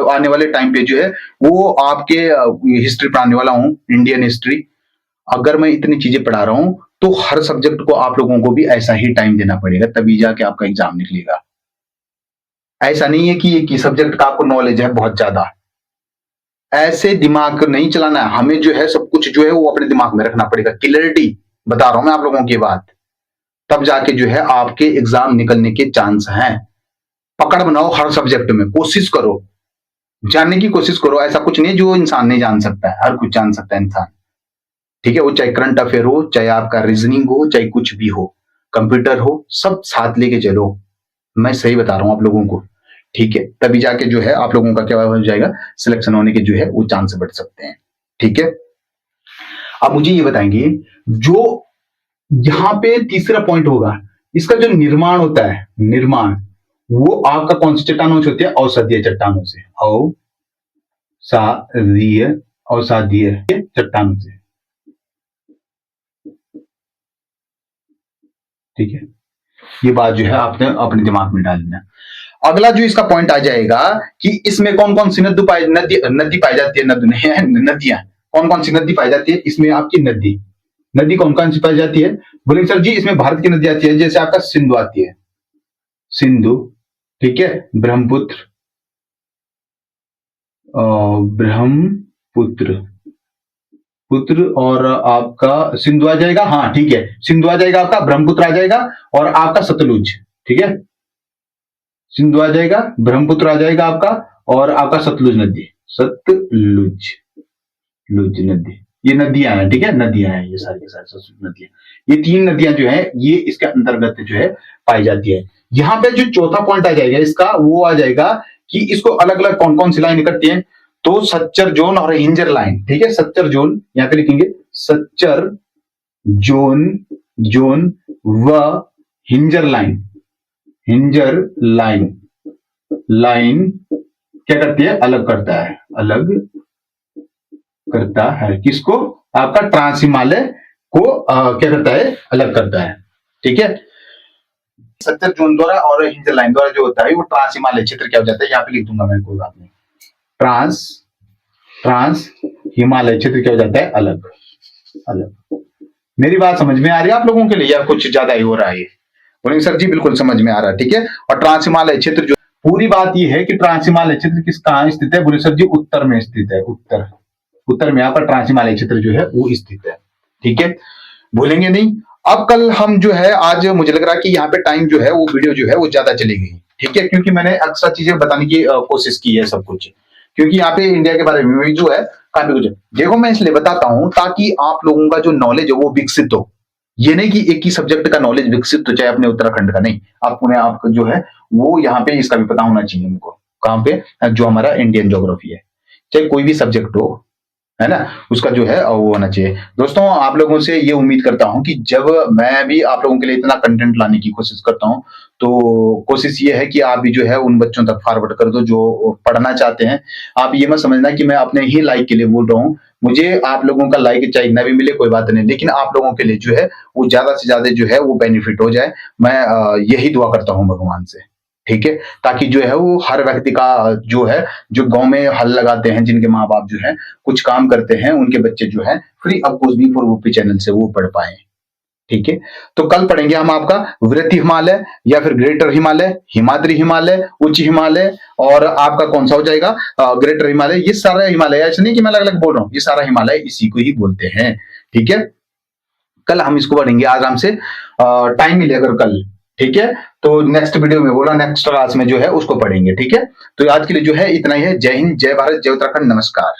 आने वाले टाइम पे जो है वो आपके हिस्ट्री पढ़ाने वाला हूं, इंडियन हिस्ट्री। अगर मैं इतनी चीजें पढ़ा रहा हूं तो हर सब्जेक्ट को आप लोगों को भी ऐसा ही टाइम देना पड़ेगा, तभी जाके आपका एग्जाम निकलेगा। ऐसा नहीं है कि एक ही सब्जेक्ट का आपको नॉलेज है बहुत ज्यादा, ऐसे दिमाग नहीं चलाना है हमें। जो है सब कुछ जो है वो अपने दिमाग में रखना पड़ेगा। क्लियरिटी बता रहा हूं मैं आप लोगों की बात, तब जाके जो है आपके एग्जाम निकलने के चांस हैं। पकड़ बनाओ हर सब्जेक्ट में, कोशिश करो जानने की कोशिश करो। ऐसा कुछ नहीं जो इंसान नहीं जान सकता है, हर कुछ जान सकता है इंसान। ठीक है, वो चाहे करंट अफेयर हो, चाहे आपका रीजनिंग हो, चाहे कुछ भी हो, कंप्यूटर हो, सब साथ लेके चलो। मैं सही बता रहा हूं आप लोगों को। ठीक है, तभी जाके जो है आप लोगों का क्या हो जाएगा? सिलेक्शन होने के जो है वो चांस बढ़ सकते हैं। ठीक है, अब मुझे ये बताएंगे, जो यहां पे तीसरा पॉइंट होगा, इसका जो निर्माण होता है, निर्माण वो आपका कौन सी चट्टानों से होती है? औषधीय चट्टानों से, औषधीय, औषधीय चट्टानों से। ठीक है, ये बात जो है आपने अपने दिमाग में डालना। अगला जो इसका पॉइंट आ जाएगा कि इसमें कौन कौन सी नदी नदी पाई जाती है? नदी नहीं है, नदियां कौन कौन सी नदी पाई जाती है इसमें? आपकी नदी, नदी कौन कौन सी पाई जाती है? बोले सर जी इसमें भारत की नदी आती है, जैसे आपका सिंधु आती है, सिंधु। ठीक है, ब्रह्मपुत्र, ब्रह्मपुत्र, पुत्र, और आपका सिंधु आ जाएगा। हाँ ठीक है, सिंधु आ जाएगा, आपका ब्रह्मपुत्र आ जाएगा, और आपका सतलुज। ठीक है, सिंधु आ जाएगा, ब्रह्मपुत्र आ जाएगा आपका, और आपका सतलुज नदी, सतलुज, लुज नदी, ये नदियां हैं। ठीक है, नदियां हैं ये सारी के सारी सतलुज नदियां, ये तीन नदियां जो है ये इसके अंतर्गत जो है पाई जाती है। यहाँ पे जो चौथा पॉइंट आ जाएगा इसका, वो आ जाएगा कि इसको अलग अलग कौन कौन सी लाइन करती है? तो सच्चर जोन और हिंजर लाइन। ठीक है, सच्चर जोन यहाँ पे लिखेंगे, सच्चर जोन, जोन व हिंजर लाइन, हिंजर लाइन, लाइन क्या करती है? अलग करता है, अलग करता है किसको? आपका ट्रांस हिमालय को क्या करता है? अलग करता है। ठीक है, सत्तर जोन द्वारा और हिंजर लाइन द्वारा जो होता है वो ट्रांस हिमालय क्षेत्र क्या हो जाता है? यहाँ पे लिख दूंगा मैं, कोई बात नहीं। ट्रांस ट्रांस हिमालय क्षेत्र क्या हो जाता है, अलग अलग। मेरी बात समझ में आ रही है आप लोगों के लिए, या कुछ ज्यादा ही हो रहा है? बोलेंगे सर जी बिल्कुल समझ में आ रहा है, ठीक है। और ट्रांस हिमालय क्षेत्र जो, पूरी बात यह है कि ट्रांस हिमालय क्षेत्र किस कहां स्थित है? बोले सर जी उत्तर में स्थित है, उत्तर, उत्तर में यहाँ पर ट्रांस हिमालय क्षेत्र जो है वो स्थित है, ठीक है, भूलेंगे नहीं। अब कल हम जो है, आज मुझे लग रहा है कि यहाँ पे टाइम जो है वो वीडियो जो है वो ज्यादा चली गई, ठीक है, क्योंकि मैंने अक्सर चीजें बताने की कोशिश की है सब कुछ, क्योंकि यहाँ पे इंडिया के बारे में भी जो है काफी कुछ देखो, मैं इसलिए बताता हूं ताकि आप लोगों का जो नॉलेज है वो विकसित हो। ये नहीं कि एक ही सब्जेक्ट का नॉलेज विकसित हो, चाहे अपने उत्तराखंड का, नहीं, आपको जो है वो यहाँ पे इसका भी पता होना चाहिए हमको, कहाँ पे, जो हमारा इंडियन ज्योग्राफी है, चाहे कोई भी सब्जेक्ट हो, है ना, उसका जो है वो होना चाहिए। दोस्तों आप लोगों से ये उम्मीद करता हूं कि जब मैं भी आप लोगों के लिए इतना कंटेंट लाने की कोशिश करता हूं, तो कोशिश ये है कि आप भी जो है उन बच्चों तक फॉरवर्ड कर दो जो पढ़ना चाहते हैं। आप ये मत समझना कि मैं अपने ही लाइक के लिए बोल रहा हूँ, मुझे आप लोगों का लाइक चाहे ना भी मिले कोई बात नहीं, लेकिन आप लोगों के लिए जो है वो ज्यादा से ज्यादा जो है वो बेनिफिट हो जाए, मैं यही दुआ करता हूँ भगवान से, ठीक है, ताकि जो है वो हर व्यक्ति का जो है, जो गांव में हल लगाते हैं, जिनके माँ बाप जो है कुछ काम करते हैं, उनके बच्चे जो है free of cost B4 UP channel से वो पढ़ पाए, ठीक है। तो कल पढ़ेंगे हम आपका वृत्ति हिमालय या फिर ग्रेटर हिमालय, हिमाद्री हिमालय, उच्च हिमालय, और आपका कौन सा हो जाएगा ग्रेटर हिमालय। ये सारा हिमालय, ऐसा नहीं कि मैं अलग अलग बोल रहा हूँ, ये सारा हिमालय इसी को ही बोलते हैं, ठीक है। कल हम इसको पढ़ेंगे आराम से, टाइम मिले अगर कल, ठीक है, तो नेक्स्ट वीडियो में बोला, नेक्स्ट क्लास में जो है उसको पढ़ेंगे, ठीक है। तो आज के लिए जो है इतना ही है। जय हिंद, जय भारत, जय उत्तराखंड, नमस्कार।